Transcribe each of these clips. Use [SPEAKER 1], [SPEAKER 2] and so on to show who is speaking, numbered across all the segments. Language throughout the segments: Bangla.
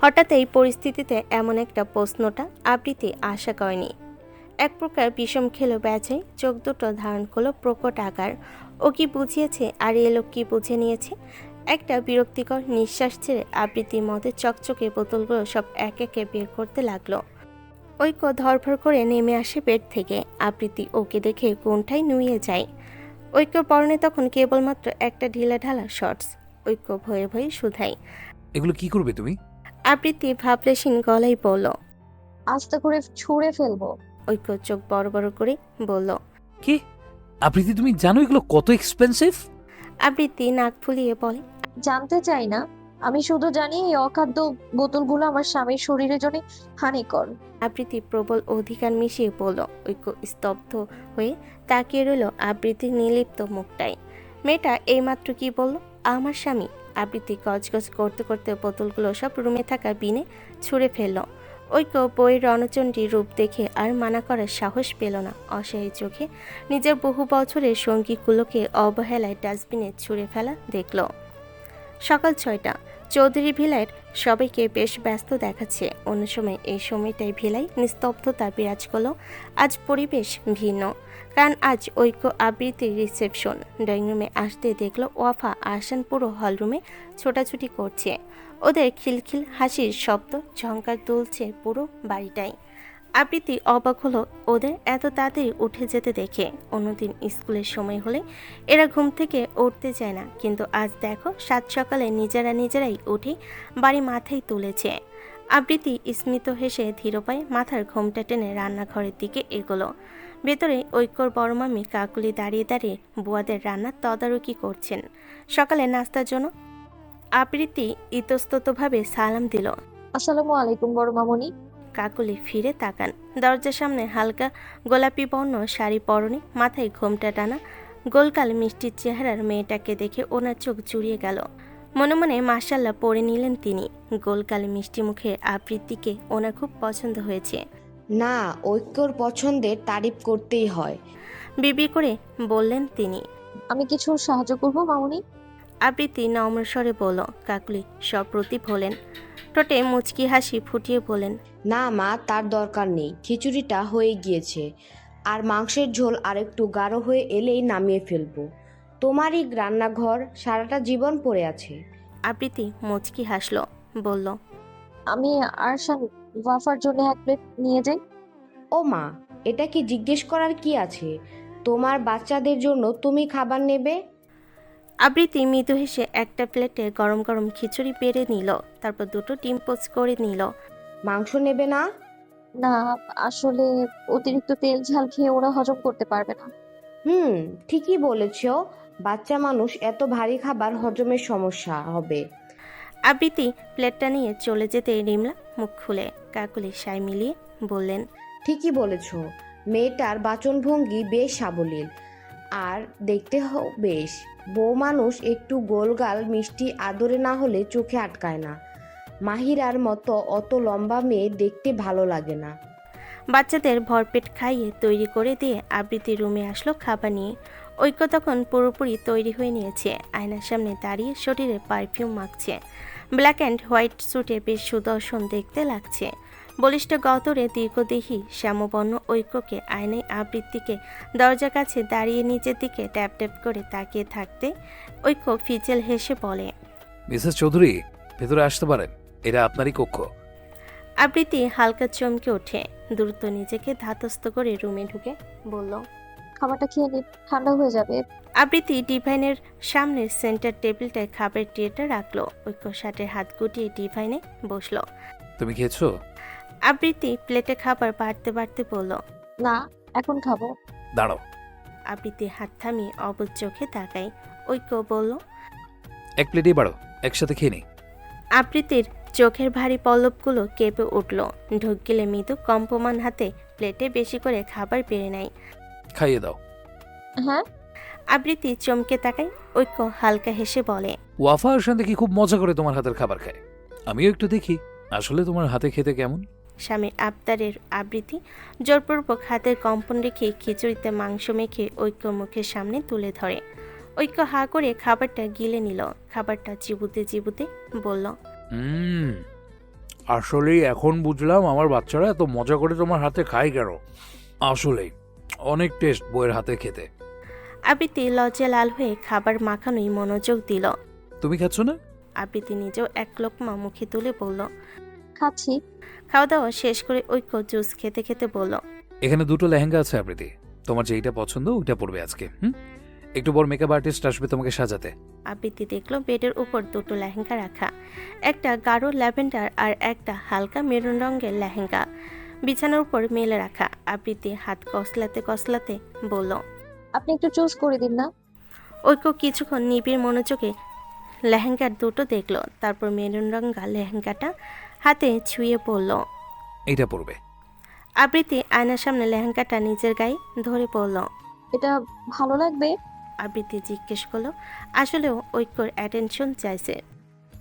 [SPEAKER 1] হঠাৎ এই পরিস্থিতিতে এমন একটা প্রশ্নটা আবৃত্তি আশা করেনি। এক প্রকার বিষম খেলো বেচাই, চোখ দুটো ধারণ করলো প্রকট আকার। ও কি বুঝিয়েছে আর এ লোক কি বুঝে নিয়েছে? একটা বিরক্তিকর নিঃশ্বাস ছেড়ে আবৃত্তির মধ্যে চকচকে বোতলগুলো সব এক একে বের করতে লাগলো। ঐক্য ধরফর করে নেমে আসে বেড থেকে। আবৃত্তি ওকে দেখে কোনটাই নুয়ে যায়। ঐক্যর পরনে তখন কেবলমাত্র একটা ঢিলা ঢালা শর্টস। ঐক্য ভয়ে ভয়ে শুধায়।
[SPEAKER 2] এগুলো কি করবে তুমি?
[SPEAKER 1] আবৃত্তি ভাবলেশীন গলায় বলল।
[SPEAKER 3] আস্তে করে ছুঁড়ে ফেলবো।
[SPEAKER 1] ঐক্য চোখ বড় বড় করে বলল।
[SPEAKER 2] কি? আবৃত্তি, তুমি জানো এগুলো কত এক্সপেন্সিভ?
[SPEAKER 1] আবৃত্তি নাক ফুলিয়ে বলে।
[SPEAKER 3] জানতে চাই না, আমি শুধু জানি এই অখাদ্য বোতলগুলো আমার স্বামীর শরীরের জন্য হানিকর।
[SPEAKER 1] আবৃত্তি প্রবল অধিকার মিশিয়ে বলল। ঐক্য স্তব্ধ হয়ে তাকিয়ে রইল আবৃত্তির নির্লিপ্ত মুখটায়। মেয়েটা এইমাত্র কি বলল? আমার স্বামী। আবৃত্তি গজগজ করতে করতে বোতলগুলো সব রুমে থাকা বিনে ছুঁড়ে ফেলল। ঐক্য বইয়ের রণচণ্ডী রূপ দেখে আর মানা করার সাহস পেল না। অসহায় চোখে নিজের বহু বছরের সঙ্গীগুলোকে অবহেলায় ডাস্টবিনে ছুঁড়ে ফেলা দেখল। সকাল 6টা। চৌধুরী ভিলায় সবাইকে বেশ ব্যস্ত দেখাচ্ছে। অন্য সময় এই সময়টাই ভিলায় নিস্তব্ধতা বিরাজ করলো। আজ পরিবেশ ভিন্ন, কারণ আজ ঐক্য আবৃত্তির রিসেপশন। ড্রয়িং রুমে আসতে দেখলো ওয়াফা আহসান পুরো হলরুমে ছোটাছুটি করছে। ওদের খিলখিল হাসির শব্দ ঝংকার তুলছে পুরো বাড়িটাই। আবৃত্তি অবাক হলো ওদের এত তাড়াতাড়ি উঠে যেতে দেখে। অন্যদিন স্কুলের সময় হলে এরা ঘুম থেকে উঠতে চায় না, কিন্তু আজ দেখো সাত সকালে নিজেরাই উঠে বাড়ি মাথায় তুলেছে। আবৃত্তি স্মিত হেসে ধীর পায়ে মাথার ঘোমটা টেনে রান্নাঘরের দিকে এগোলো। ভেতরে ঐক্যর বড় মামি কাকুলি দাঁড়িয়ে দাঁড়িয়ে বুয়াদের রান্নার তদারকি করছেন সকালে নাস্তার জন্য। আবৃত্তি ইতস্ততভাবে সালাম দিল।
[SPEAKER 3] আসসালামু আলাইকুম বড় মামনি।
[SPEAKER 1] কাকুলি ফিরে তাকান। দরজার সামনে হালকা গোলাপি বর্ণ শাড়ি পরনে, মাথায় ঘোমটা টানা, গোলকাল মিষ্টির চেহারার মেয়েটাকে দেখে ওনার চোখ জুড়িয়ে গেল। মনে মনে মাশাল্লাহ পড়ে নিলেন তিনি। গোলকাল মিষ্টি মুখে আবৃত্তিকে ওনার খুব পছন্দ হয়েছে।
[SPEAKER 4] না, ঐক্যর পছন্দের তারিফ করতেই হয়।
[SPEAKER 1] বিবি করে বললেন তিনি।
[SPEAKER 3] আমি কিছু সাহায্য করবো মামনি?
[SPEAKER 1] আবৃত্তি নম্র স্বরে বলল। কাকুলি সপ্রতিভ হলেন, ঠোঁটে মুচকি হাসি ফুটিয়ে বলেন।
[SPEAKER 4] না মা, তার দরকার নেই, খিচুড়িটা হয়ে গিয়েছে। আর মাংসের ঝোল আরেকটু গাঢ় হয়ে এলেই নামিয়ে ফেলবো। তোমারই রান্নাঘর সারাটা জীবন পড়ে আছে।
[SPEAKER 1] আবৃত্তি মুচকি হাসলো, বলল।
[SPEAKER 3] আমি আরশান ওয়াফার জন্য এক প্লেট নিয়ে যাই।
[SPEAKER 4] ও মা, এটা কি জিজ্ঞেস করার কি আছে? তোমার বাচ্চাদের জন্য তুমি খাবার নেবে।
[SPEAKER 1] আবৃত্তি মৃদু হেসে একটা প্লেটে গরম গরম খিচুড়ি বেড়ে নিল, তারপর দুটো ডিম পোচ করে নিল।
[SPEAKER 4] মাংস নেবে না?
[SPEAKER 3] না, আসলে অতিরিক্ত তেল ঝাল খেয়ে ওরা হজম করতে পারবে না।
[SPEAKER 4] হুম, ঠিকই বলেছ। বাচ্চা মানুষ এত ভারী খাবার হজমের সমস্যা হবে।
[SPEAKER 1] আবৃত্তি প্লেটটা নিয়ে চলে যেতে রিমলা মুখ খুলে কাকুলি সায় মিলিয়ে বললেন।
[SPEAKER 4] ঠিকই বলেছ, মেয়েটার বাচনভঙ্গি বেশ সাবলীল, আর দেখতে বেশ। বউ মানুষ একটু গোলগাল মিষ্টি আদরে না হলে চোখে আটকায় না। মাহিরার মতো অত লম্বা মেয়ে দেখতে ভালো লাগে না।
[SPEAKER 1] বাচ্চাদের ভরপেট খাইয়ে তৈরি করে দিয়ে আবৃত্তি রুমে আসলো খাবার নিয়ে। ঐক্য তখন পুরোপুরি তৈরি হয়ে নিয়েছে। আয়নার সামনে দাঁড়িয়ে শরীরে পারফিউম মাখছে। ব্ল্যাক অ্যান্ড হোয়াইট স্যুটে বেশ সুদর্শন দেখতে লাগছে। বলিষ্ঠ গতরে দীর্ঘদেহী শ্যামবর্ণ ঐক্যকে আয়নায় আবৃত্তিকে দরজার কাছে দাঁড়িয়ে নিচের দিকে ট্যাপ ট্যাপ করে তাকিয়ে থাকতে ঐক্য ফিচেল হেসে বলে।
[SPEAKER 2] মিসেস চৌধুরী, ভেতরে আসতে পারেন, এটা আপনারই কক্ষ।
[SPEAKER 1] আবৃত্তি হালকা চমকে ওঠে, দ্রুত নিজেকে ধাতস্থ করে রুমে ঢুকে বলল।
[SPEAKER 3] খাবারটা খেয়ে নিন, ঠান্ডা হয়ে যাবে।
[SPEAKER 1] আবৃত্তি ডিভাইনের সামনের সেন্টার টেবিলটায় খাবারের ট্রেটা রাখলো। ঐক্য শার্টের হাত গুটিয়ে ডিভাইনে বসলো।
[SPEAKER 2] তুমি খেয়েছো?
[SPEAKER 1] আবৃত্তি প্লেটে খাবার বাড়তে বাড়তে বলল।
[SPEAKER 3] না, এখন খাবো।
[SPEAKER 2] দাঁড়াও।
[SPEAKER 1] আবৃত্তি হাত থামিয়ে অবুঝ চোখে তাকায়। ঐক্য বলল।
[SPEAKER 2] এক প্লেটই বাড়ো, একসাথে খেয়ে নি।
[SPEAKER 1] আবৃত্তির চোখের ভারী পল্লবগুলো কেঁপে উঠল। ঢোক গিলে মৃদু কম্পমান হাতে প্লেটে বেশি করে খাবার বেড়ে নেয়।
[SPEAKER 2] খাইয়ে দাও।
[SPEAKER 3] হ্যাঁ,
[SPEAKER 1] আবৃত্তি চমকে তাকায়। ঐক্য হালকা হেসে বলে।
[SPEAKER 2] ওয়াফা আর দেখি খুব মজা করে তোমার হাতের খাবার খায়। আমিও একটু দেখি আসলে তোমার হাতে খেতে কেমন।
[SPEAKER 1] স্বামীর আবদারের আবৃত্তি জোরপূর্বক হাতের কম্পন রেখে খিচুড়িতে মাংস মেখে ঐক্য মুখের সামনে তুলে ধরে। ঐক্য হা করে খাবারটা গিলে নিল। খাবারটা চিবুতে চিবুতে বলল।
[SPEAKER 2] আসলেই এখন বুঝলাম আমার বাচ্চারা এত মজা করে তোমার হাতে খায় কেন। আসলেই অনেক টেস্ট বইয়ের হাতে খেতে।
[SPEAKER 1] আবৃত্তি লজ্জা লাল হয়ে খাবার মাখানোই মনোযোগ দিল।
[SPEAKER 2] তুমি খাচ্ছ না?
[SPEAKER 1] আবৃত্তি নিজেও এক লোকমা মুখে তুলে বলল।
[SPEAKER 3] খাচ্ছি।
[SPEAKER 1] খাওয়া দাওয়া শেষ করে ঐক্য জুস খেতে খেতে বলল।
[SPEAKER 2] এখানে দুটো লেহেঙ্গা আছে আবৃত্তি, তোমার যেইটা পছন্দ ওইটা পরবে আজকে। একটু পর মেকআপ আর্টিস্ট আসবে তোমাকে সাজাতে।
[SPEAKER 1] আবৃত্তি দেখলো বেডের উপর দুটো লেহেঙ্গা রাখা, একটা গাঢ় ল্যাভেন্ডার আর একটা হালকা মেরুন রঙের লেহেঙ্গা বিছানার উপর মেলে রাখা। আবৃত্তি হাত কসলাতে কসলাতে বলল।
[SPEAKER 3] আপনি একটু চুজ করে দিন না।
[SPEAKER 1] ঐক্য কিছুক্ষণ নিবিড় মনোযোগে লেহেঙ্গার দুটো দেখলো, তারপর মেরুন রঙা লেহেঙ্গাটা হাতে ছুঁয়ে পড়ল।
[SPEAKER 2] এইটা পরবে।
[SPEAKER 1] আবৃত্তি আয়নার সামনে লেহেঙ্গাটা নিজের গায়ে ধরে পড়ল।
[SPEAKER 3] এটা ভালো লাগবে।
[SPEAKER 1] আবৃত্তি জিজ্ঞেস করলো। আসলেও ঐক্যর অ্যাটেনশন চাইছে।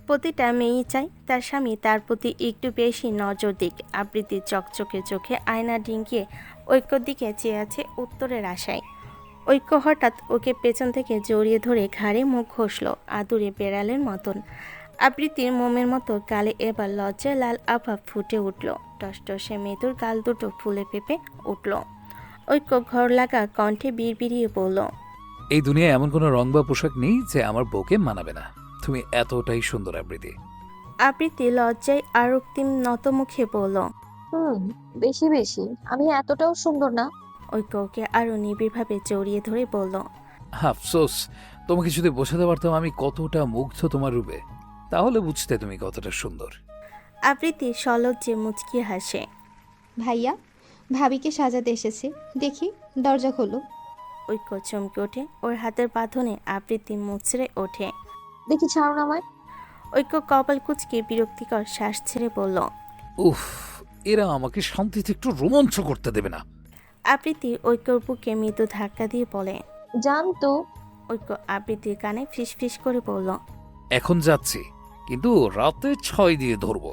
[SPEAKER 1] প্রতিটা মেয়েই চায় তার স্বামী তার প্রতি একটু বেশি নজর দিক। আবৃত্তি চকচকে চোখে আয়না ডিঙ্গিয়ে ঐক্যর দিকে চেয়ে আছে উত্তরের আশায়। ঐক্য হঠাৎ ওকে পেছন থেকে জড়িয়ে ধরে ঘাড়ে মুখ ঘষল আদুরে বেড়ালের মতন। আবৃত্তির মোমের মতো গালে এবার লজ্জায় লাল আভা ফুটে উঠল। টসটসে মেয়েদের গাল দুটো ফুলে পেঁপে উঠল। ঐক্য ঘর লাগা কণ্ঠে বিড়বিড়িয়ে বলল।
[SPEAKER 2] এই দুনিয়ায় এমন কোনো রং বা পোশাক নেই যে আমার বউকে মানাবে না। তুমি এতটাই সুন্দর আবৃত্তি।
[SPEAKER 1] আবৃত্তি লজ্জায় আরক্তিম নতমুখে বলল।
[SPEAKER 3] বেশি বেশি, আমি এতটাও সুন্দর না।
[SPEAKER 1] ঐক্য ওকে আরো নিবিড়ভাবে জড়িয়ে ধরে বলল।
[SPEAKER 2] আফসোস, তোমাকে যদি বোঝাতে পারতাম আমি কতটা মুগ্ধ তোমার রূপে, তাহলে বুঝতে তুমি কতটা সুন্দর।
[SPEAKER 1] আবৃত্তি সলজ্জে মুচকি হাসে।
[SPEAKER 5] ভাইয়া, ভাবিকে সাজাতে এসেছে, দেখি দরজা খোলো।
[SPEAKER 1] ঐক্য চমকে ওঠে। ওর হাতের বাঁধনে আবৃত্তি মুচড়ে ওঠে।
[SPEAKER 3] দেখি ছাড়ুন আমায়।
[SPEAKER 1] ঐক্য কপাল কুচকে বিরক্তিকর শ্বাস ছেড়ে বলল।
[SPEAKER 2] উফ, এরা আমাকে শান্তিতে একটু রোমাঞ্চ করতে দেবে না।
[SPEAKER 1] আবৃত্তি ঐক্যর বুকে মৃদু ধাক্কা দিয়ে বলে।
[SPEAKER 3] জান তো।
[SPEAKER 1] ঐক্য আবৃত্তির কানে ফিসফিস করে বলল।
[SPEAKER 2] এখন যাচ্ছি, কিন্তু রাতে 6 দিয়ে ধরবো।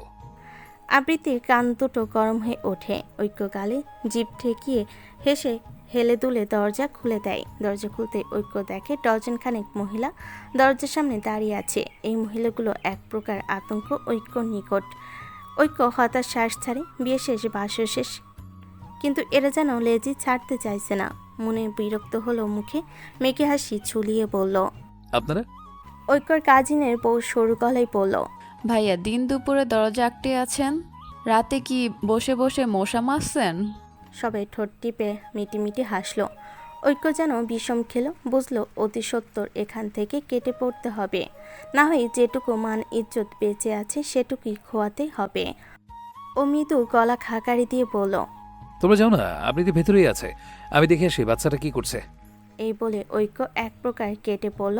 [SPEAKER 1] আবৃত্তির কান দুটো গরম হয়ে ওঠে। ঐক্য গালে জিভ ঠেকিয়ে হেসে হেলে দুলে দরজা খুলে দেয়। দরজা খুলতে ঐক্য দেখে ডজন খানেক মহিলা দরজার সামনে দাঁড়িয়ে আছে। এই মহিলাগুলো এক প্রকার আতঙ্ক ঐক্যর নিকট। ঐক্য হতাশ শ্বাস ছাড়ে। বিয়ে শেষ, বাসর শেষ, কিন্তু এরা যেন লেজি ছাড়তে চাইছে না। মনে বিরক্ত হলো, মুখে মেঘে হাসি ঝুলিয়ে বলল।
[SPEAKER 2] আপনারা?
[SPEAKER 1] ঐক্যর কাজিনের বউ সরু গলায় বলল।
[SPEAKER 6] ভাইয়া, দিন দুপুরে দরজা আটকে আছেন, রাতে কি বসে বসে মশা মারছেন?
[SPEAKER 1] সবাই ঠোঁট টিপে মিটিমিটি হাসলো। ঐক্য যেন বিষম খেলো, বুঝলো অতি সত্বর এখান থেকে কেটে পড়তে হবে, না হয় যেটুকু মান ইজ্জত বেঁচে আছে সেটুকুই খোয়াতে হবে। ও মৃদু গলা খাকারি দিয়ে বলল।
[SPEAKER 2] তোমরা যাও না, আবৃত্তি ভেতরেই আছে, আমি দেখে আসি বাচ্চাটা কি করছে।
[SPEAKER 1] এই বলে ঐক্য এক প্রকার কেটে পড়ল।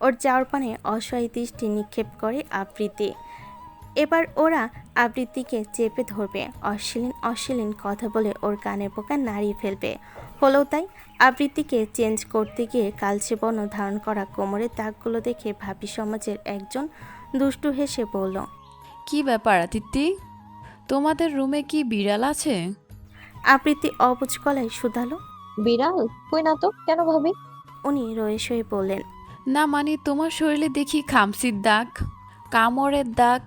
[SPEAKER 1] ওর যাওয়ার পানে অসহায় দৃষ্টি নিক্ষেপ করে আবৃত্তি। এবার ওরা আবৃত্তিকে চেপে ধরবে, অশ্লীল অশ্লীল কথা বলে ওর কানে পোকা নাড়িয়ে ফেলবে। হলেও তাই। আবৃত্তিকে চেঞ্জ করতে গিয়ে কালচে বর্ণ ধারণ করা কোমরের দাগগুলো দেখে ভাবি সমাজের একজন দুষ্টু হেসে বলল।
[SPEAKER 6] কি ব্যাপার তিত্তি, তোমাদের রুমে কি বিড়াল আছে?
[SPEAKER 1] আবৃত্তি অবুঝ গলায় শুধালো।
[SPEAKER 3] বিড়াল কই না তো, কেন ভাবি?
[SPEAKER 1] উনি রয়ে সয়ে বললেন।
[SPEAKER 6] না মানে তোমার শরীরে দেখি খামসির দাগ, কামড়ের দাগ,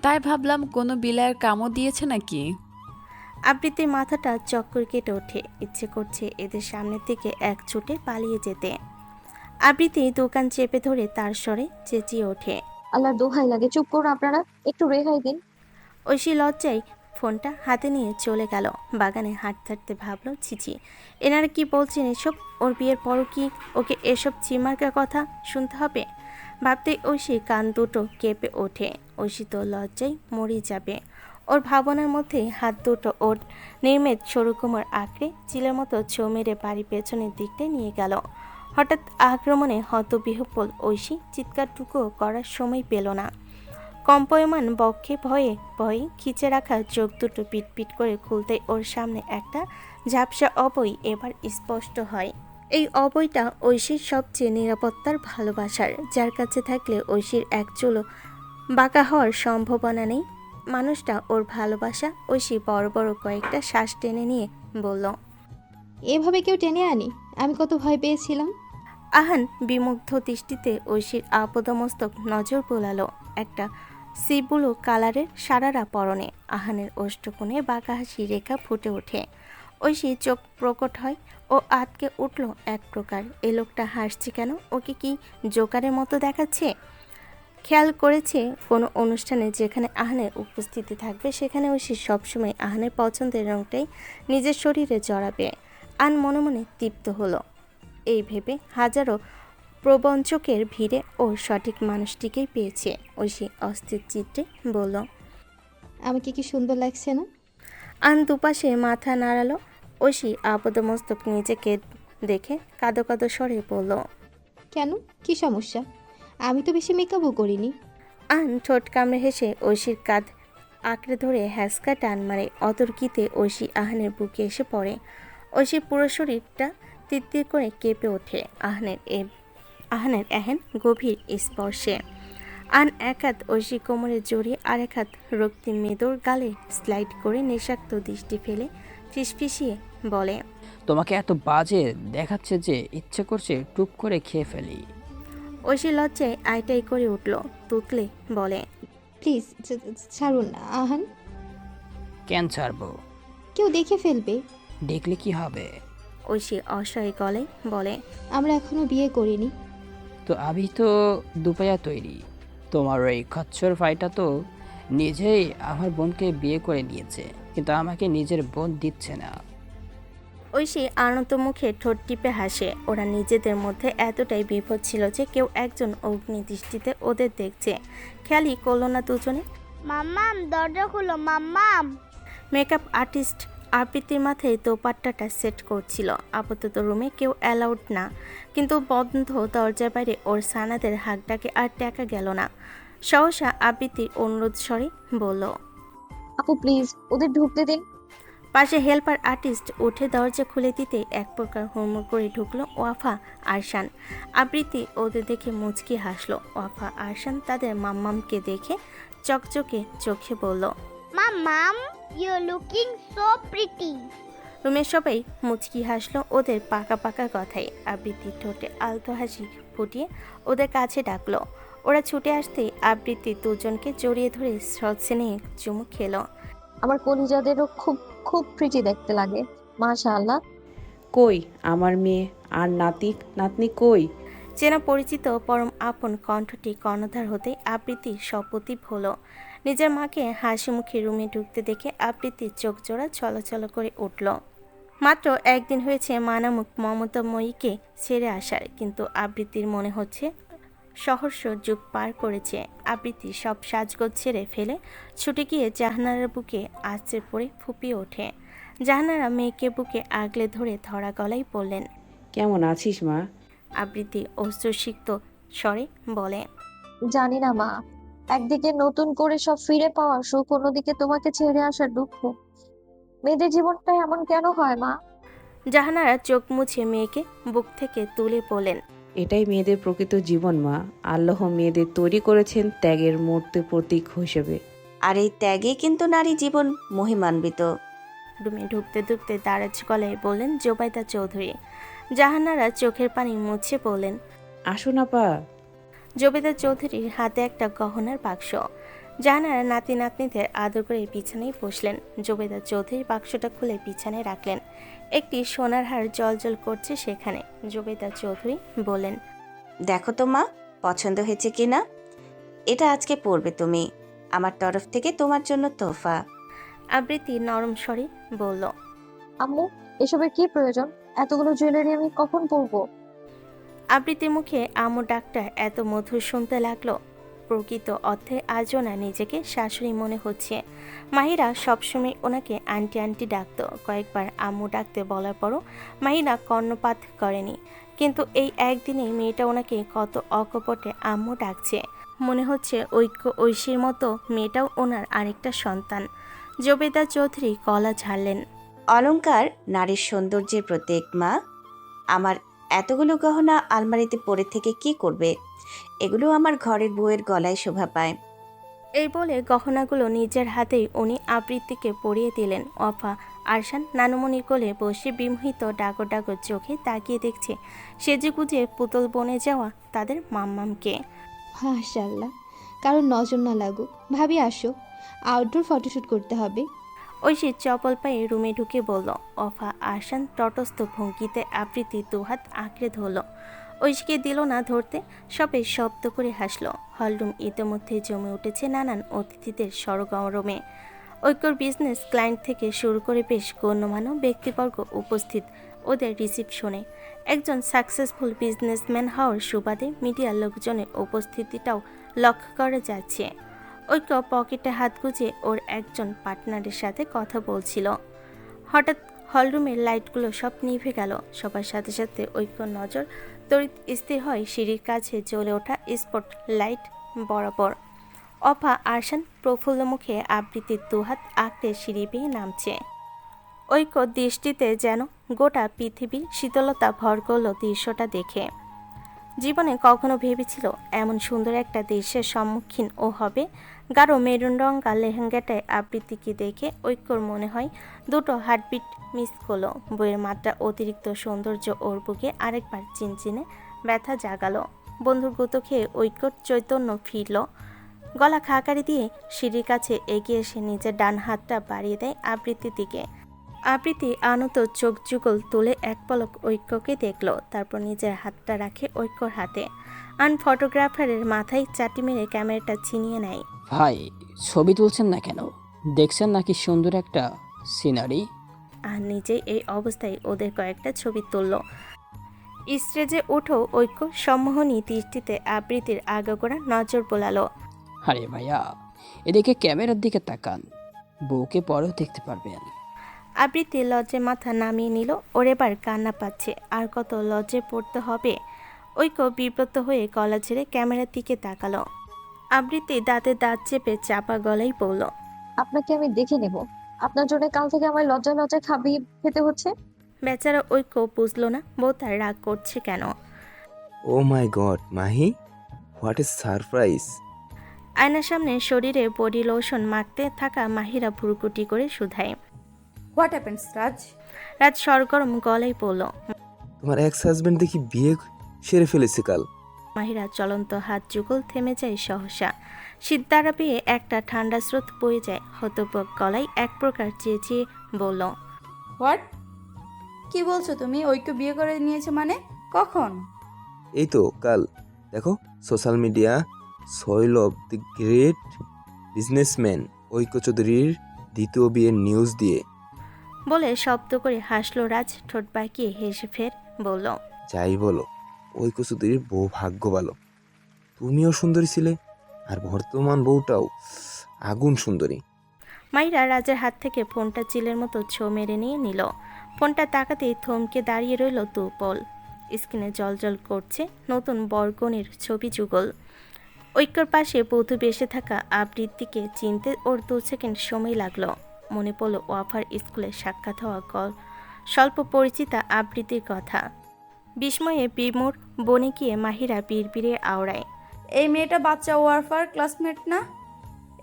[SPEAKER 6] তাই ভাবলাম কোনো বিলায়ের কামড় দিয়েছে নাকি।
[SPEAKER 1] আবৃত্তির মাথাটা চক্কর কেটে ওঠে। ইচ্ছে করছে এদের সামনের থেকে এক ছুটে পালিয়ে যেতে। আবৃত্তি দোকান চেপে ধরে তার স্বরে চেঁচিয়ে ওঠে।
[SPEAKER 3] আল্লাহর দোহাই লাগে, চুপ করুন আপনারা, একটু রেহাই দিন।
[SPEAKER 1] ঐশী লজ্জায় ফোনটা হাতে নিয়ে চলে গেল। বাগানে হাঁটতে হাঁটতে ভাবলো, ছিছি, এনারা কি বলছেন এসব? ওর বিয়ের পরও কি ওকে এসব চিমার্কা কথা শুনতে হবে? ভাবতেই ঐশী কান দুটো কেঁপে ওঠে। ঐশী তো লজ্জায় মরে যাবে। ওর ভাবনার মধ্যে হাত দুটো ওর নির্মেদ সরু কোমর আঁকড়ে চিলের মতো ছো মেরে বাড়ি পেছনের দিকটায় নিয়ে গেল। হঠাৎ আক্রমণে হতবিহ্বল ঐশী চিৎকারটুকুও করার সময় পেল না। কম্পয়মান বক্ষে ভয়ে ভয়ে খিচে রাখা চোখ দুটো পিটপিট করে খুলতে ওর সামনে একটা ঝাপসা অবৈ এবার স্পষ্ট হয়। এই অবৈটা ঐশীর সবচেয়ে নিরাপত্তার ভালোবাসার, যার কাছে থাকলে ঐশীর এক চুলো বাঁকা হওয়ার সম্ভাবনা নেই। মানুষটা ওর ভালোবাসা। ঐশী বড় বড় কয়েকটা শ্বাস টেনে নিয়ে বলল।
[SPEAKER 5] এভাবে কেউ টেনে আনি? আমি কত ভয় পেয়েছিলাম।
[SPEAKER 1] আহান বিমুগ্ধ দৃষ্টিতে ঐশীর আপদমস্তক নজর বোলালো। একটা সি ব্লু কালারের সারারা পরনে। আহানের ওষ্ঠকোণে বাঁকা হাসি রেখা ফুটে ওঠে। ঐশী চোখ প্রকট হয় ও আটকে উঠল এক প্রকার। এ লোকটা হাসছে কেন? ওকে কি জোকারের মতো দেখাচ্ছে? খেয়াল করেছে কোনো অনুষ্ঠানে যেখানে আহানের উপস্থিতি থাকবে সেখানে ঐশী সবসময় আহানের পছন্দের রংটাই নিজের শরীরে জড়াবে। আন মনে মনে তৃপ্ত হলো এই ভেবে হাজারো প্রবঞ্চকের ভিড়ে ও সঠিক মানুষটিকেই পেয়েছে। ঐশী অস্থির চিত্তে বলল।
[SPEAKER 5] আমাকে কি সুন্দর লাগছে না?
[SPEAKER 1] আন দুপাশে মাথা নাড়ালো। ঐশী আপাদমস্তক নিজেকে দেখে কাঁদো কাঁদো স্বরে বলল।
[SPEAKER 5] কেন, কি সমস্যা? আমি তো বেশি মেকআপও করিনি।
[SPEAKER 1] আন ঠোঁট কামড়ে হেসে ঐশীর কাঁধ আঁকড়ে ধরে হ্যাসকা টান মারে। অতর্কিতে ঐশী আহানের বুকে এসে পড়ে। ঐশীর পুরো শরীরটা তিত্তির করে কেঁপে ওঠে আহানের এহেন গভীর স্পর্শে। আন এক হাত ঐশী কোমরে জড়িয়ে আর এক হাত রক্তিম মেদোর গালে স্লাইড করে নেশাক্ত দৃষ্টি ফেলে ফিসফিসিয়ে বলে।
[SPEAKER 7] তোমাকে এত বাজে দেখাচ্ছে যে ইচ্ছে করছে টুপ করে খেয়ে ফেলি।
[SPEAKER 1] ঐশী লজ্জায় আইটাই করে উঠল। তুতলে বলে।
[SPEAKER 5] প্লিজ ছাড়ুন আহান,
[SPEAKER 7] কেন ছাড়বো?
[SPEAKER 5] কেউ দেখে ফেলবে।
[SPEAKER 7] দেখলে কি হবে?
[SPEAKER 1] ঐশী অসহায় গলায় বলে।
[SPEAKER 5] আমরা এখনো বিয়ে করিনি।
[SPEAKER 7] তো আমি তো দুপায়া তৈরি। তোমার ওই খচ্চর ভাইটা তো নিজেই আমার বোনকে বিয়ে করে নিয়েছে, কিন্তু আমাকে নিজের বোন দিচ্ছে না।
[SPEAKER 1] ঐশী আনন্দ মুখে ঠোঁট টিপে হাসে। ওরা নিজেদের মধ্যে এতটাই বিপদ ছিল যে কেউ একজন অগ্নি দৃষ্টিতে ওদের দেখছে। খেয়ালই করল না দুজনে।
[SPEAKER 8] মাম্মাম, দরজা খুলো মাম্মাম।
[SPEAKER 1] মেকআপ আর্টিস্ট আবৃত্তির মাথায় দোপাট্টাটা সেট করছিল। আপাতত রুমে কেউ অ্যালাউড না, কিন্তু বন্ধ দরজার বাইরে ওর সানাদের হাঁক ডাকে আর টেকা গেল না। সহসা আবৃত্তির অনুরোধ স্বরে বলল।
[SPEAKER 3] আপু প্লিজ ওদের ঢুকতে দিন।
[SPEAKER 1] পাশে হেল্পার আর্টিস্ট উঠে দরজা খুলে দিতে এক প্রকার হুড়মুড় করে ঢুকলো ওয়াফা আরশান। আবৃত্তি ওদের দেখে মুচকি হাসলো। ওয়াফা আরশান তাদের মাম্মামকে দেখে চকচকে চোখে বলল।
[SPEAKER 8] মাম্মাম, ইউ লুকিং সো প্রিটি।
[SPEAKER 1] রুমের সবাই মুচকি হাসলো ওদের পাকা পাকা কথায়। আবৃত্তির ঠোঁটে আলতো হাসি ফুটিয়ে ওদের কাছে ডাকলো। ওরা ছুটে আসতেই আবৃত্তি দুজনকে জড়িয়ে ধরে স্নেহে চুমু খেলো।
[SPEAKER 3] আমার কলিজাদেরও খুব খুব প্রিটি দেখতে লাগে, মাশাআল্লাহ।
[SPEAKER 9] কই আমার মেয়ে আর নাতনি কই?
[SPEAKER 1] চেনা পরিচিত পরম আপন কণ্ঠটি কর্ণধার হতে আবৃত্তি সপতিপ হলো। নিজের মাকে হাসি মুখে রুমে ঢুকতে দেখে আবৃত্তির চোখ জোড়া চলাচল করে উঠল। মাত্র একদিন হয়েছে মানামুখ মমতাময়ীকে ছেড়ে আসার, কিন্তু আবৃত্তির মনে হচ্ছে সহস্র যুগ পার করেছে। আবৃত্তি সব সাজগোজ ছেড়ে ফেলে ছুটে গিয়ে জাহানারার বুকে আছড়ে পড়ে ফুপিয়ে ওঠে। জাহানারা মেয়েকে বুকে আগলে ধরে ধরা গলায় বললেন।
[SPEAKER 9] কেমন আছিস মা?
[SPEAKER 1] আবৃত্তি অশ্রুসিক্ত স্বরে বলে।
[SPEAKER 3] জানি না মা, একদিকে নতুন করে সব ফিরে পাওয়া সুখ, অন্যদিকে তোমাকে ছেড়ে আসার দুঃখ। মেয়েদের জীবনটা এমন কেন হয় মা?
[SPEAKER 1] জাহানারা চোখ মুছে মেয়েকে বুক থেকে তুলে বলেন।
[SPEAKER 9] এটাই মেয়েদের প্রকৃত জীবন মা। আল্লাহ মেয়েদের তৈরি করেছেন ত্যাগের মূর্তি প্রতীক হিসেবে।
[SPEAKER 10] আর এই ত্যাগে কিন্তু নারী জীবন মহিমান্বিত।
[SPEAKER 1] রুমে ঢুকতে ঢুকতে দারাজ গলায় বললেন জোবাইদা চৌধুরী। জাহানারা চোখের পানি মুছে বললেন।
[SPEAKER 9] আসুন আপা।
[SPEAKER 1] জোবেদা চৌধুরীর হাতে একটা গহনার বাক্স। জাহানারা নাতি নাতনিদের আদর করে বিছানায় বসলেন। জোবেদা চৌধুরী বাক্সটা খুলে বিছানায় রাখলেন। একটি সোনার হার জলজল করছে সেখানে। জোবেদা চৌধুরী বললেন।
[SPEAKER 10] দেখো তো মা, পছন্দ হয়েছে কিনা? এটা আজকে পরবে তুমি, আমার তরফ থেকে তোমার জন্য তোহফা।
[SPEAKER 1] আবৃত্তি নরম স্বরে বলল।
[SPEAKER 3] আম্মু, এসবের কি প্রয়োজন? এতগুলো জুয়েলারি আমি কখন পরবো?
[SPEAKER 1] আবৃত্তির মুখে আম্মু ডাকটা এত মধুর শুনতে লাগলো। প্রকৃত অর্থে আজও না নিজেকে শাশুড়ি মনে হচ্ছে। মাহিরা সবসময় ওনাকে আন্টি আন্টি ডাকতো। কয়েকবার আম্মু ডাকতে বলার পরও মাহিরা কর্ণপাত করেনি, কিন্তু এই একদিনেই মেয়েটা ওনাকে কত অকপটে আম্মু ডাকছে। মনে হচ্ছে ঐশীর মতো মেয়েটাও ওনার আরেকটা সন্তান। জোবেদা চৌধুরী গলা ঝাড়লেন।
[SPEAKER 10] অলংকার নারীর সৌন্দর্যের প্রতীক মা। আমার এতগুলো গহনা আলমারিতে পড়ে থেকে কি করবে? এগুলো আমার ঘরের বউয়ের গলায় শোভা পায়।
[SPEAKER 1] এই বলে গহনাগুলো নিজের হাতেই উনি আবৃত্তিকে পরিয়ে দিলেন। ওয়াফা আরশান নানুমণির কোলে বসে বিমোহিত ডাগর ডাগর চোখে তাকিয়ে দেখছে সেজেগুজে পুতুল বনে যাওয়া তাদের মাম্মামকে।
[SPEAKER 5] মাশাআল্লাহ, কারণ নজর না লাগুক। ভাবি আসো, আউটডোর ফটোশ্যুট করতে হবে।
[SPEAKER 1] ঐশী চপল পায়ে রুমে ঢুকে বলল। অফা আসান তটস্থ ভঙ্গিতে আবৃত্তি দুহাত আঁকড়ে ধরল। ঐশীকে দিল না ধরতে। সবাই শব্দ করে হাসলো। হলরুম ইতিমধ্যে জমে উঠেছে নানান অতিথিদের সরগরমে। ঐক্যর বিজনেস ক্লায়েন্ট থেকে শুরু করে বেশ গণ্যমান্য ব্যক্তিবর্গ উপস্থিত ওদের রিসিপশনে। একজন সাকসেসফুল বিজনেসম্যান হওয়ার সুবাদে মিডিয়ার লোকজনের উপস্থিতিটাও লক্ষ্য করা যাচ্ছে। ঐক্য পকেটে হাত গুজে ওর একজন পার্টনারের সাথে কথা বলছিল। হঠাৎ হলরুমের লাইটগুলো সব নিভে গেল। সবার সাথে সাথে ঐক্যর নজর তড়িৎ স্থির হয় সিঁড়ির কাছে জ্বলে ওঠা স্পট লাইট বরাবর। অফা আরশান প্রফুল্ল মুখে আবৃত্তির দুহাত আঁকড়ে সিঁড়ি বেয়ে নামছে। ঐক্য দৃষ্টিতে যেন গোটা পৃথিবীর শীতলতা ভর করল দৃশ্যটা দেখে। জীবনে কখনো ভেবেছিল এমন সুন্দর একটা দৃশ্যের সম্মুখীন ও হবে। গাঢ় মেরুন রঙা লেহেঙ্গাটায় আবৃত্তিকে দেখে ঐক্যর মনে হয় দুটো হার্টবিট মিস করলো। বইয়ের মাত্রা অতিরিক্ত সৌন্দর্য ওর বুকে আরেকবার চিনচিনে ব্যথা জাগালো। বন্ধুর গুঁতো খেয়ে ঐক্যর চৈতন্য ফিরল। গলা খাকারি দিয়ে সিঁড়ির কাছে এগিয়ে এসে নিজের ডান হাতটা বাড়িয়ে দেয় আবৃত্তির দিকে। আবৃত্তি আনত চোখ যুগল তুলে এক পলক ঐক্যকে দেখল, তারপর নিজের হাতটা রাখে ঐক্যর হাতে। ফটোগ্রাফারের মাথায় চাটি মেরে ক্যামেরাটা ছিনিয়ে নেয়।
[SPEAKER 7] ভাই, ছবি তুলছেন না কেন? দেখছেন নাকি সুন্দর একটা সিনারি?
[SPEAKER 1] আর নিজেই এই অবস্থায় ওদের কয়েকটা ছবি তুলল। স্টেজে উঠো ঐক্য সম্মোহনী দৃষ্টিতে আবৃত্তির আগাগোড়া নজর বোলালো।
[SPEAKER 7] আরে ভাইয়া, এদিকে ক্যামেরার দিকে তাকান, বউকে পরেও দেখতে পারবেন।
[SPEAKER 1] আবৃত্তি লজ্জে মাথা নামিয়ে নিল। ওর এবার কান্না পাচ্ছে। আর কত লজ্জে পড়তে হবে। ঐক্য বিব্রত হয়ে গলা ঝেড়ে ক্যামেরার দিকে তাকালো। আবৃত্তি দাঁতে দাঁত চেপে চাপা গলায় বলল।
[SPEAKER 3] আপনাকে আমি দেখে নেব। আপনার জন্য কাল থেকে আমার লজ্জা লজ্জা খেতে হচ্ছে।
[SPEAKER 1] বেচারা ঐক্য বুঝলো না বউ তার রাগ করছে কেন।
[SPEAKER 11] Oh my god Mahi, what a surprise!
[SPEAKER 1] আয়নার সামনে শরীরে বডি লোশন মাখতে থাকা মাহিরা ভুরুকুটি করে শুধায়।
[SPEAKER 12] হোয়াট হ্যাপেন্স রাজ?
[SPEAKER 1] রাত সরগরম গলায় বলল।
[SPEAKER 11] তোমার এক্স হাজবেন্ড দেখি বিয়ে সেরে ফেলেছে কাল।
[SPEAKER 1] মাহিরা চলন্ত হাত যুগল থেমে যায় সহসা। শীতদারা পেয়ে একটা ঠান্ডা স্রোত বয়ে যায়। হতবক গলায় এক প্রকার চেঁচিয়ে বলল।
[SPEAKER 12] হোয়াট? কি বলছো তুমি? ঐক্য বিয়ে করে নিয়েছে মানে? কখন?
[SPEAKER 11] এই তো কাল। দেখো সোশ্যাল মিডিয়া, সোয়েল of the great businessman Oikya চৌধুরীর দ্বিতীয় বিয়ের নিউজ দিয়ে।
[SPEAKER 1] বলে শব্দ করে হাসলো রাজ। ঠোঁট বাঁকিয়ে হেসে ফের বলল।
[SPEAKER 11] যাই বলো, ঐক্য চৌধুরীর বউ ভাগ্য ভালো। তুমিও সুন্দরী ছিলে, আর বর্তমান বউটাও আগুন সুন্দরী।
[SPEAKER 1] মাইরা রাজের হাত থেকে ফোনটা চিলের মতো ছো মেরে নিয়ে নিল। ফোনটা তাকাতেই থমকে দাঁড়িয়ে রইল দুপল। স্ক্রিনে জলজল করছে নতুন বরকনের ছবি যুগল। ঐক্যর পাশে বধূ বেসে থাকা আবৃত্তিকে চিনতে ওর 2 সেকেন্ড সময় লাগলো। মনে পড়ল ওয়াফার স্কুলে সাক্ষাৎ হওয়া স্বল্প পরিচিতা আবৃত্তির কথা। বিস্ময়ে বিমূর বনে গিয়ে মাহিরা বিড়বিড়ে আওড়ায়।
[SPEAKER 12] এই মেয়েটা বাচ্চা ওয়ারফার ক্লাসমেট না?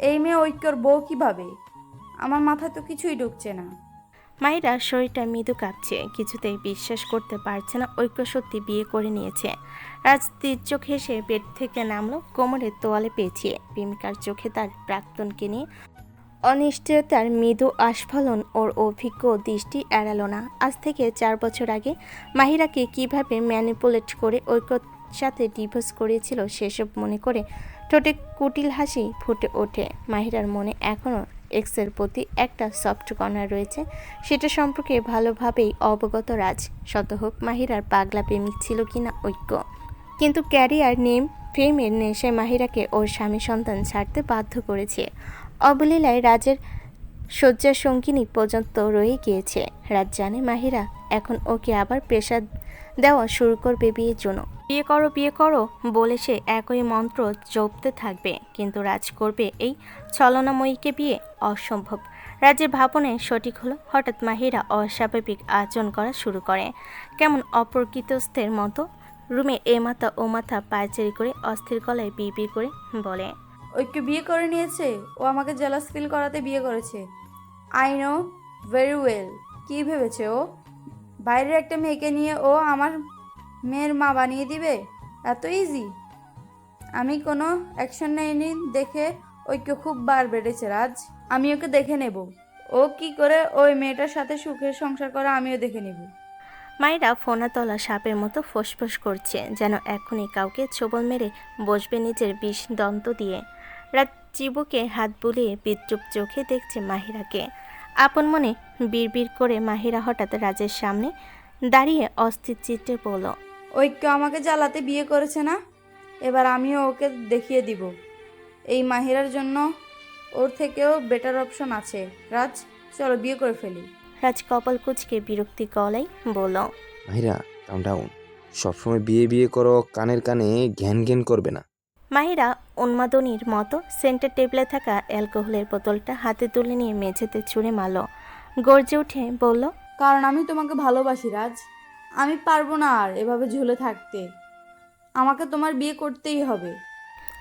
[SPEAKER 12] এই মেয়ে ঐক্যর বউ কিভাবে? আমার মাথায় তো কিছুই ঢুকছে না।
[SPEAKER 1] মাহিরা শরীরটা মৃদু কাঁপছে। কিছুতেই বিশ্বাস করতে পারছে না ঐক্য সত্যি বিয়ে করে নিয়েছে। রাজ তীর্যক হেসে বেড থেকে নামলো, কোমরে তোয়ালে পেঁচিয়ে। প্রেমিকার চোখে তার প্রাক্তনকে নিয়ে অনিশ্চয়তার মৃদু আস্ফালন ওর অভিজ্ঞ দৃষ্টি এড়ালো না। আজ থেকে 4 বছর আগে মাহিরাকে কিভাবে ম্যানিপুলেট করে ঐক্যর সাথে ডিভোর্স করেছিল সেসব মনে করে ঠোঁটে কুটিল হাসি ফুটে ওঠে। মাহিরার মনে এখনও এক্সের প্রতি একটা সফট কর্নার রয়েছে। সেটা সম্পর্কে ভালোভাবেই অবগত রাজ। শত হোক মাহিরার পাগলা প্রেমিক ছিল কিনা ঐক্য, কিন্তু ক্যারিয়ার নেম ফেমের নেশায় মাহিরাকে ওর স্বামী সন্তান ছাড়তে বাধ্য করেছে। অবলীলায় রাজের শয্যা সঙ্গিনী পর্যন্ত রয়ে গিয়েছে। রাজ জানে মাহিরা এখন ওকে আবার প্রেশার দেওয়া শুরু করবে বিয়ের জন্য। বিয়ে করো বলে সে একই মন্ত্র জপতে থাকবে, কিন্তু রাজ করবে এই ছলনাময়ীকে বিয়ে? অসম্ভব। রাজের ভাবনায় সঠিক হলো। হঠাৎ মাহিরা অস্বাভাবিক আচরণ করা শুরু করে, কেমন অপরিচিতস্থের মতো। রুমে এ মাথা ও মাথা পায়চারি করে অস্থির গলায় বিড়বিড় করে বলে।
[SPEAKER 12] ঐক্য বিয়ে করে নিয়েছে? ও আমাকে জেলাস ফিল করাতে বিয়ে করেছে। I know very well. কি ভেবেছে ও? বাইরের একটা মেয়েকে নিয়ে ও আমার মেয়ের মা বানিয়ে দিবে? এত ইজি? আমি কোনো অ্যাকশন নেইনি দেখে ঐক্য খুব বার বেড়েছে রাজ। আমি ওকে দেখে নেব, ও কি করে ওই মেয়েটার সাথে সুখের সংসার করে আমিও দেখে নেব।
[SPEAKER 1] মায়েরা ফোনাতলা সাপের মতো ফোঁসফোঁস করছে, যেন এখনই কাউকে ছোবল মেরে বসবে নিজের বিষ দন্ত দিয়ে। রাত চিবুকে হাত বুলিয়ে বিদ্রুপ চোখে দেখছে মাহিরাকে। আপন মনে বিড়বিড় করে মাহিরা হঠাৎ রাজের সামনে দাঁড়িয়ে অস্থির চিত্তে বলল,
[SPEAKER 12] ঐক্য আমাকে জ্বালাতে বিয়ে করেছে না, এবার আমিও ওকে দেখিয়ে দিব এই মাহিরার জন্য ওর থেকেও বেটার অপশন আছে। রাজ, চলো বিয়ে করে ফেলি।
[SPEAKER 1] রাজ কপাল কুঁচকে বিরক্তি গলায় বলল,
[SPEAKER 11] মাহিরা কাম ডাউন, সবসময় বিয়ে বিয়ে করো, কানের কানে ঘ্যান ঘ্যান করবে না।
[SPEAKER 1] মাহিরা উন্মাদনীর মতো সেন্টার টেবিলে থাকা অ্যালকোহলের বোতলটা হাতে তুলে নিয়ে মেঝেতে ছুঁড়ে মারল। গর্জে উঠে বলল,
[SPEAKER 12] কারণ আমি তোমাকে ভালোবাসি রাজ। আমি পারবো না আর এভাবে ঝুলে থাকতে, আমাকে তোমার বিয়ে করতেই হবে।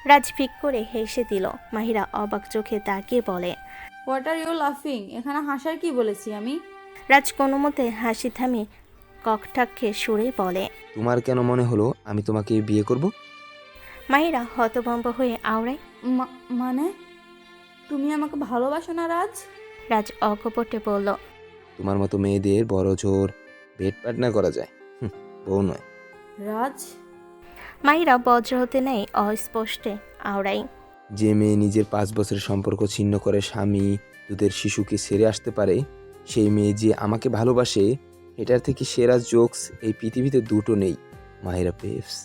[SPEAKER 1] রাজ ফিক করে হেসে দিল। মাহিরা অবাক চোখে তাকিয়ে বলে,
[SPEAKER 12] হোয়াট আর ইউ লাফিং? এখানে হাসার কি বলেছি আমি?
[SPEAKER 1] রাজ কোনো মতে হাসি থামিয়ে ককটাক্ষে সুরে বলে,
[SPEAKER 11] তোমার কেন মনে হলো আমি তোমাকে বিয়ে করব?
[SPEAKER 1] মাহিরা হতভম্ব হয়ে আওড়ায়।
[SPEAKER 12] মানে তুমি আমাকে ভালোবাসো না রাজ?
[SPEAKER 1] রাজ অকপটে বলল,
[SPEAKER 11] তোমার মতো মেয়েদের বড় জোর বেড পার্টনার করা যায়, বউ নয়।
[SPEAKER 12] রাজ,
[SPEAKER 1] মাহিরা বজ্র হতে নেই অস্পষ্টে আওড়াই।
[SPEAKER 11] যে মেয়ে নিজের 5 বছরের সম্পর্ক ছিন্ন করে স্বামী দুধের শিশুকে ছেড়ে আসতে পারে, সেই মেয়ে যে আমাকে ভালোবাসে, এটার থেকে সেরা জোকস এই পৃথিবীতে দুটো নেই। মাহিরা পেপস।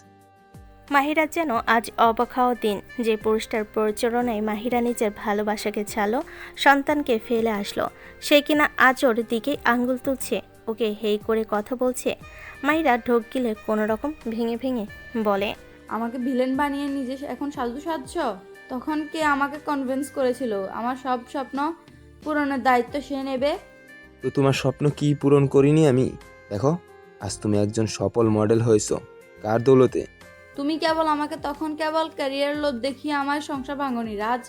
[SPEAKER 1] মাহিরা যেন আজ অবাক হওয়া দিন। যে পুরুষটার প্রচলনায় মাহিরা নিজের ভালোবাসাকে ছাড়লো, সন্তানকে ফেলে আসলো, সে কিনা আজ ওর দিকেই আঙ্গুল তুলছে, ওকে হেই করে কথা বলছে। মাহিরা ঢোক গিলে কোনো রকম ভেঙে ভেঙে বলে,
[SPEAKER 12] আমাকে ভিলেন বানিয়ে নিজে এখন সাজু সাজছ? তখন কে আমাকে কনভিন্স করেছিল আমার সব স্বপ্ন পূরণের দায়িত্ব সে নেবে?
[SPEAKER 11] তো তোমার স্বপ্ন কি পূরণ করিনি আমি? দেখো, আজ তুমি একজন সফল মডেল হয়েছো। কার দৌলতে?
[SPEAKER 12] তুমি কেবল আমাকে তখন কেবল ক্যারিয়ার লোভ দেখিয়ে আমার সংসার ভাঙনি রাজ।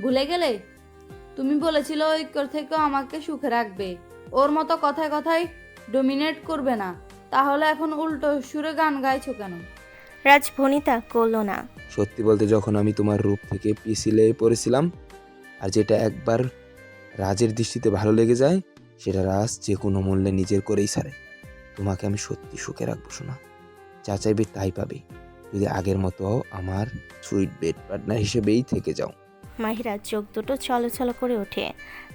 [SPEAKER 12] ভুলে গেলে তুমি বলেছিল ঐক্যর থেকেও আমাকে সুখে রাখবে, ওর মতো কথায় কথায় ডোমিনেট করবে না। তাহলে এখন উল্টো সুরে গান গাইছো কেন?
[SPEAKER 1] রাজ ভনিতা করল না।
[SPEAKER 11] সত্যি বলতে, যখন আমি তোমার রূপ থেকে পিছিলে পড়েছিলাম, আর যেটা একবার রাজের দৃষ্টিতে ভালো লেগে যায়, সেটা রাজ যে কোনো মূল্যে নিজের করেই ছাড়ে। তোমাকে আমি সত্যি সুখে রাখবো শোনা, যা চাইবে তাই পাবে, যদি আগের মতো আমার সুইট বেড পার্টনার হিসেবেই থেকে যাও।
[SPEAKER 1] মাহিরা চোখ দুটো ছলছল করে ওঠে।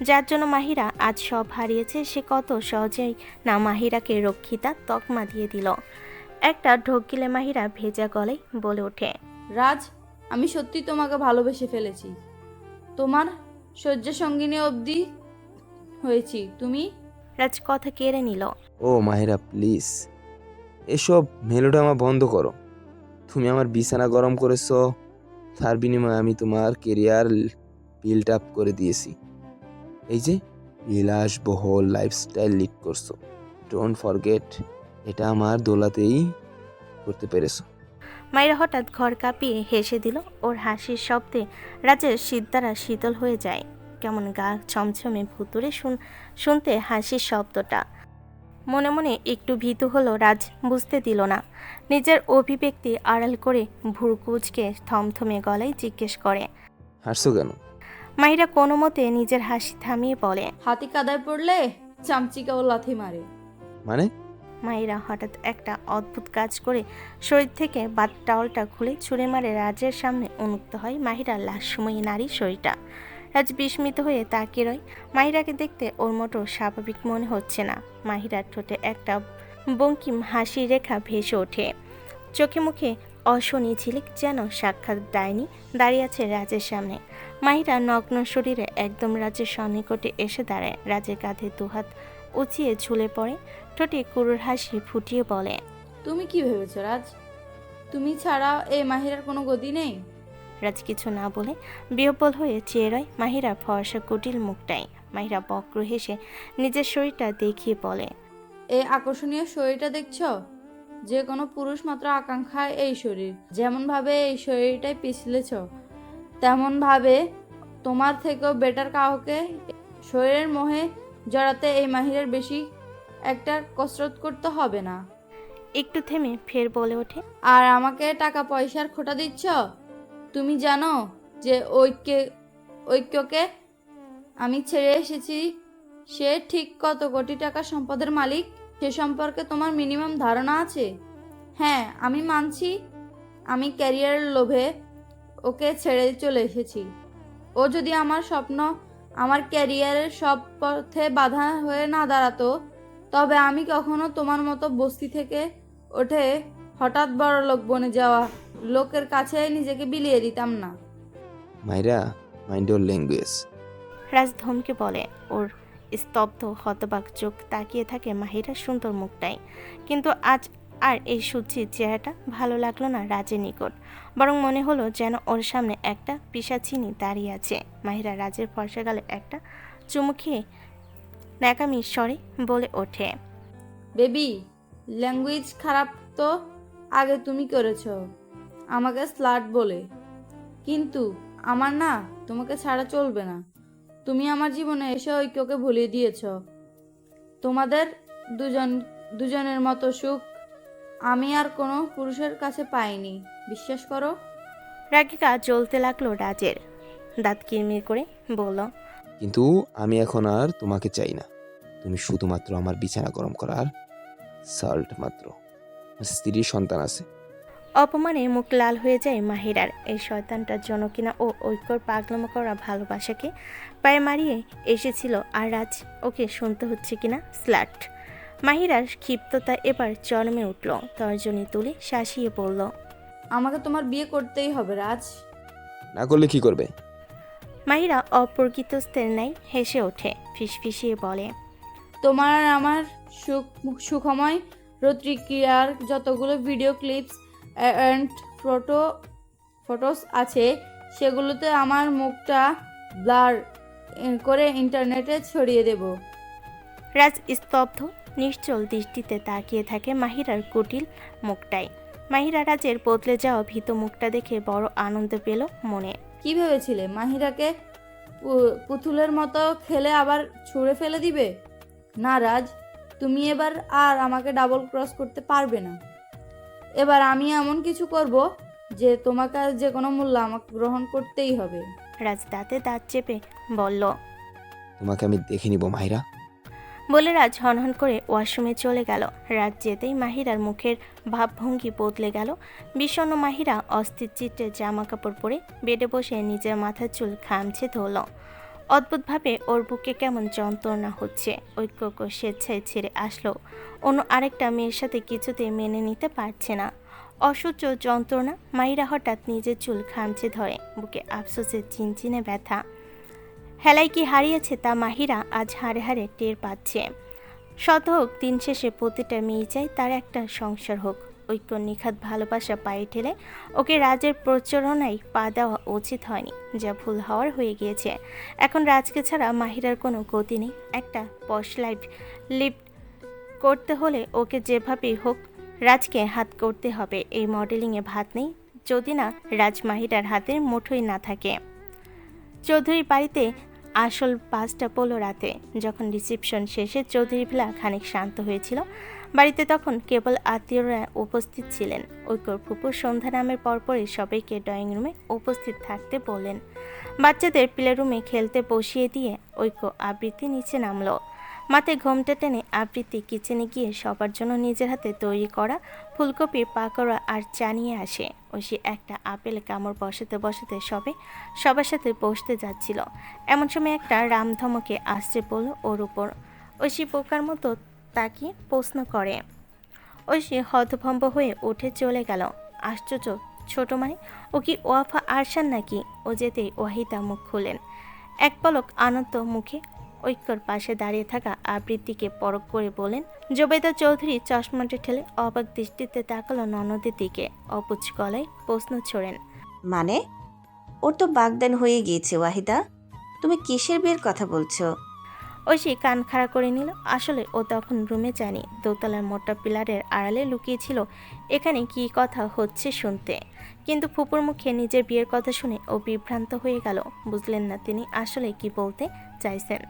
[SPEAKER 1] যার জন্য মাহিরা আজ সব হারিয়েছে, সে কত সহজেই না মাহিরাকে রক্ষিতা তকমা দিয়ে দিল। একটা ঢোক গিলে মাহিরা ভেজা গলায় বলে ওঠে,
[SPEAKER 12] রাজ, আমি সত্যি তোমাকে ভালোবেসে ফেলেছি, তোমার শয্যা সঙ্গিনী অবধি হয়েছি। তুমি?
[SPEAKER 1] রাজ কথা কেড়ে নিল।
[SPEAKER 11] ও মাহিরা, প্লিজ এসব মেলোড্রামা বন্ধ করো। তুমি আমার বিছানা গরম করেছো, তার বিনিময়ে আমি তোমার কেরিয়ার বিল্ড আপ করে দিয়েছি। এই যে বিলাসবহুল লাইফস্টাইল লিড করছো, ডোন্ট ফরগেট, এটা আমার দোলাতেই করতে পেরেছো।
[SPEAKER 1] মায়েরা হঠাৎ ঘর কাঁপিয়ে হেসে দিল। ওর হাসির শব্দে রাজের সিদ্ধারা শীতল হয়ে যায়। কেমন গা ছমছমে ভুতুরে শুনতে হাসির শব্দটা। মনে মনে একটু ভীতু হলো রাজ, বুঝতে দিল না। নিজের অভিব্যক্তি আড়াল করে ভুরকুচকে থমথমে গলায় জিজ্ঞেস করে,
[SPEAKER 11] হাসছো কেন?
[SPEAKER 1] মাহিরা কোনো মতে নিজের হাসি থামিয়ে বলে,
[SPEAKER 12] হাতি কাদায় পড়লে চামচিকা ও লাথি মারে।
[SPEAKER 11] মানে?
[SPEAKER 1] মাহিরা হঠাৎ একটা অদ্ভুত কাজ করে শরীর থেকে বাদ টাওয়ালটা খুলে ছুঁড়ে মারে রাজের সামনে। উন্মুক্ত হয় মাহিরার লাশময়ী নারী শরীরটা। রাজ বিস্মিত হয়ে তাকিয়ে রয়। মাহিরাকে দেখতে ওর মোটো স্বাভাবিক মনে হচ্ছে না। মাহিরার ঠোঁটে একটা বঙ্কিম হাসির রেখা ভেসে ওঠে, চোখে মুখে অশনি ঝিলিক, যেন সাক্ষাৎ ডাইনি দাঁড়িয়ে আছে রাজের সামনে। মাহিরা নগ্ন শরীরে একদম রাজের সন্নিকটে এসে দাঁড়ায়। রাজের কাঁধে দুহাত উঁচিয়ে ঝুলে পড়ে, ঠোঁটে কুরুর হাসি ফুটিয়ে বলে,
[SPEAKER 12] তুমি কি ভেবেছো রাজ? তুমি ছাড়া এই মাহিরার কোনো গতি নেই।
[SPEAKER 1] রাজ কিছু না বলে বিহ্বল হয়ে চেয়ে রয় মাহিরার ফর্সা কুটিল মুখটাই। মাহিরা বক্র হেসে নিজের শরীরটা দেখিয়ে বলে,
[SPEAKER 12] এই আকর্ষণীয় শরীরটা দেখছো? যে কোনো পুরুষ মাত্র আকাঙ্ক্ষায় এই শরীর। যেমন ভাবে এই শরীরটাই পিছলেছ, তেমন ভাবে তোমার থেকেও বেটার কাউকে শরীরের মোহে জড়াতে এই মাহিরের বেশি একটা কসরত করতে হবে না।
[SPEAKER 1] একটু থেমে ফের বলে ওঠে,
[SPEAKER 12] আর আমাকে টাকা পয়সার খোটা দিচ্ছ? তুমি জানো যে ঐক্যকে আমি ছেড়ে এসেছি, সে ঠিক কত কোটি টাকা সম্পদের মালিক সে সম্পর্কে তোমার মিনিমাম ধারণা আছে? হ্যাঁ, আমি মানছি আমি ক্যারিয়ারের লোভে ওকে ছেড়ে চলে এসেছি। ও যদি আমার স্বপ্ন, আমার ক্যারিয়ারের সব পথে বাধা হয়ে না দাঁড়াতো, তবে আমি কখনো তোমার মতো বস্তি থেকে উঠে হঠাৎ বড় লোক বনে যাওয়া লোকের কাছে নিজেকে বিলিয়ে দিতাম না।
[SPEAKER 11] মাইরা, মাইন্ড ইওর ল্যাঙ্গুয়েজ।
[SPEAKER 1] রাজ ধমকে বলে। ওর স্তব্ধ হতবাক চোখ তাকিয়ে থাকে মাহিরার সুন্দর মুখটাই। কিন্তু আজ আর এই সুচির চেহারাটা ভালো লাগলো না রাজের নিকট, বরং মনে হলো যেন ওর সামনে একটা পিশাচিনী দাঁড়িয়ে আছে। মাহিরা রাজের ফর্সা গালে একটা চুমু খেয়ে ন্যাকামি স্বরে বলে ওঠে,
[SPEAKER 12] বেবি, ল্যাঙ্গুয়েজ খারাপ তো আগে তুমি করেছ আমাকে স্লাট বলে, কিন্তু আমার না তোমাকে ছাড়া চলবে না। তুমি আমার জীবনে এসে ঐক্যকে ভুলিয়ে দিয়েছ। তোমাদের দুজনের মতো সুখ আমি আর কোনো পুরুষের কাছে পাইনি, বিশ্বাস করো।
[SPEAKER 1] রাগিকা জ্বলতে লাগলো রাজের। দাঁত কিরমির করে বলল,
[SPEAKER 11] কিন্তু আমি এখন আর তোমাকে চাই না। তুমি শুধুমাত্র আমার বিছানা গরম করার সাল্ট মাত্র। আমার স্ত্রীর সন্তান আছে।
[SPEAKER 1] অপমানে মুখ লাল হয়ে যায় মাহিরার। এই শয়তানটার জন্য কিনা ও ঐক্যর পাগলামো করা ভালোবাসাকে পায়ে মারিয়ে এসেছিল, আর রাজ ওকে শুনতে হচ্ছে কিনা স্ল্যাট। মাহিরার ক্ষিপ্ততা এবার চরমে উঠল। তর্জনী তুলে শাসিয়ে বলল,
[SPEAKER 12] আমাকে তোমার বিয়ে করতেই হবে রাজ।
[SPEAKER 11] না করলে কি করবে?
[SPEAKER 1] মাহিরা অপ্রকৃতস্থের ন্যায় হেসে ওঠে, ফিসফিসিয়ে বলে,
[SPEAKER 12] তোমার আর আমার সুখময় প্রতিক্রিয়ার যতগুলো ভিডিও ক্লিপস অ্যান্ড ফটোস আছে, সেগুলোতে আমার মুখটা ব্লার করে ইন্টারনেটে ছড়িয়ে দেব।
[SPEAKER 1] রাজ স্তব্ধ নিশ্চল দৃষ্টিতে তাকিয়ে থাকে মাহিরার কুটিল মুখটাই। মাহিরা রাজের বদলে যাওয়া ভীত মুখটা দেখে বড় আনন্দ পেল মনে।
[SPEAKER 12] কি ভেবেছিলে মাহিরাকে পুতুলের মতো খেলে আবার ছুঁড়ে ফেলে দিবে? না রাজ, তুমি এবার আর আমাকে ডাবল ক্রস করতে পারবে না। এবার আমি এমন কিছু করব যে তোমাকে যে কোনো মূল্য আমাকে গ্রহণ করতেই হবে।
[SPEAKER 1] রাজ দাঁতে দাঁত চেপে বলল,
[SPEAKER 11] তোমাকে আমি দেখে নিব মাহিরা।
[SPEAKER 1] বলে রাজ হনহন করে ওয়াশরুমে চলে গেল। রাত যেতেই মাহিরার মুখের ভাবভঙ্গি বদলে গেল। বিষণ্ণ মাহিরা অস্থির চিত্রে জামা কাপড় পরে বেডে বসে নিজের মাথার চুল খামছে ধরল। অদ্ভুতভাবে ওর বুকে কেমন যন্ত্রণা হচ্ছে। ঐক্যকে স্বেচ্ছায় ছেড়ে আসলো অন্য আরেকটা মেয়ের সাথে কিছুতেই মেনে নিতে পারছে না। অসহ্য যন্ত্রণা। মাহিরা হঠাৎ নিজের চুল খামছে ধরে। বুকে আফসোসের চিনচিনে ব্যথা। হেলাই কি হারিয়েছে তা মাহিরা আজ হাড়ে হাড়ে টের পাচ্ছে। শত হোক, দিন শেষে প্রতিটা মেয়ে চাই তার একটা সংসার হোক। ঐক্য নিখাত ভালোবাসা পায়ে ঠেলে ওকে রাজের প্রচলনায় পা দেওয়া উচিত হয়নি। যা ভুল হওয়ার হয়ে গিয়েছে। এখন রাজকে ছাড়া মাহিরার কোনো গতি নেই। একটা পশ লাইফ লিড করতে হলে ওকে যেভাবেই হোক রাজকে হাত করতে হবে। এই মডেলিংয়ে ভাত নেই যদি না রাজ মাহিরার হাতের মুঠোই না থাকে। চৌধুরী বাড়িতে আসল 5টা পড়ল রাতে। যখন রিসেপশন শেষে চৌধুরী ভিলা খানিক শান্ত হয়েছিল, বাড়িতে তখন কেবল আত্মীয়রা উপস্থিত ছিলেন। ঐক্যর ফুপুর সন্ধ্যা নামের পরপরই সবাইকে ড্রয়িং রুমে উপস্থিত থাকতে বললেন। বাচ্চাদের প্লে রুমে খেলতে বসিয়ে দিয়ে ঐক্য আবৃত্তি নিচে নামলো। মাথায় ঘোমটা টেনে আবৃত্তি কিচেনে গিয়ে সবার জন্য নিজের হাতে তৈরি করা ফুলকপির পাকোড়া আর চা নিয়ে আসে। ঐশী একটা আপেল কামড় বসাতে বসাতে সবার সাথে বসতে যাচ্ছিল। এমন সময় একটা রামধমকে আসছে পড়ল ওর উপর। ঐশী পোকার মতো তাকিয়ে প্রশ্ন করে। ঐশী হতভম্ব হয়ে উঠে চলে গেল। আশ্চর্য, ছোট মানে ও কি ওয়াফা আরশান নাকি? ও যেতেই ওয়াহিদা মুখ খুলেন। এক পলক আনন্দ মুখে ঐক্যর পাশে দাঁড়িয়ে থাকা আবৃত্তিকে পরখ করে বলেন। জোবেদা চৌধুরী চশমাটি ঠেলে অবাক দৃষ্টিতে তাকালো ননদের দিকে। অপুচ গলায় প্রশ্ন ছোড়েন,
[SPEAKER 10] মানে ওর তো বাগদান হয়ে গিয়েছে ওয়াহিদা, তুমি কিসের বিয়ের কথা বলছো?
[SPEAKER 1] ঐশী কান খাড়া করে নিল। আসলে ও তখন রুমে যায়নি, দোতলার মোটা পিলারের আড়ালে লুকিয়েছিল এখানে কি কথা হচ্ছে শুনতে। কিন্তু ফুপুর মুখে নিজের বিয়ের কথা শুনে ও বিভ্রান্ত হয়ে গেল। বুঝলেন না তিনি আসলে কি বলতে চাইছেন।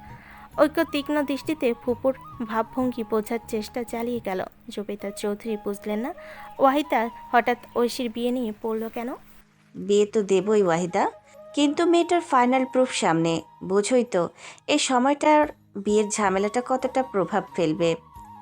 [SPEAKER 1] ঐক্য তীক্ষ্ণ দৃষ্টিতে ফুপুর ভাবভঙ্গি বোঝার চেষ্টা চালিয়ে গেল। জুবেদা চৌধুরী বুঝলেন না ওয়াহিদা হঠাৎ ঐশীর বিয়ে নিয়ে পড়ল কেন।
[SPEAKER 10] বিয়ে তো দেবই ওয়াহিদা, কিন্তু মেয়েটার ফাইনাল প্রুফ সামনে। বোঝোই তো এই সময়টার বিয়ের ঝামেলাটা কতটা প্রভাব ফেলবে।